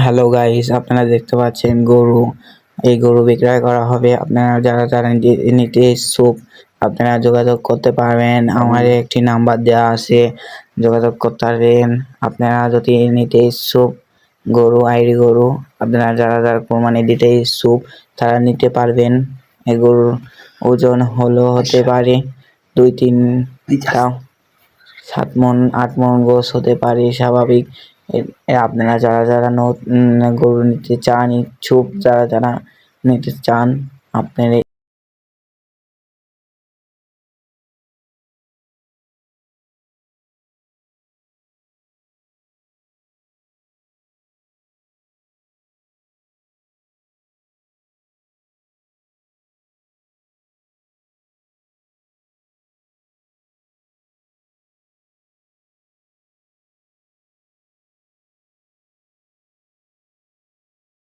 Hello guys, আপনারা দেখতে পাচ্ছেন গরু। এই গরু বিক্রয় করা হবে। আপনারা যারা নিতে ইচ্ছুক আপনারা যোগাযোগ করতে পারবেন। আমার একটি নাম্বার দেওয়া আছে, যোগাযোগ করতে পারবেন। আপনারা যদি নিতে ইচ্ছুক গরু, আইডি গরু, আপনারা যারা কোরবানি দিতে ইচ্ছুক তারা নিতে পারবেন। এই গরুর ওজন হতে পারে 2-3 7 মণ 8 মণ গোস হতে পারে স্বাভাবিক। আপনারা যারা গরু নিতে চান, ইচ্ছুক যারা নিতে চান, আপনারা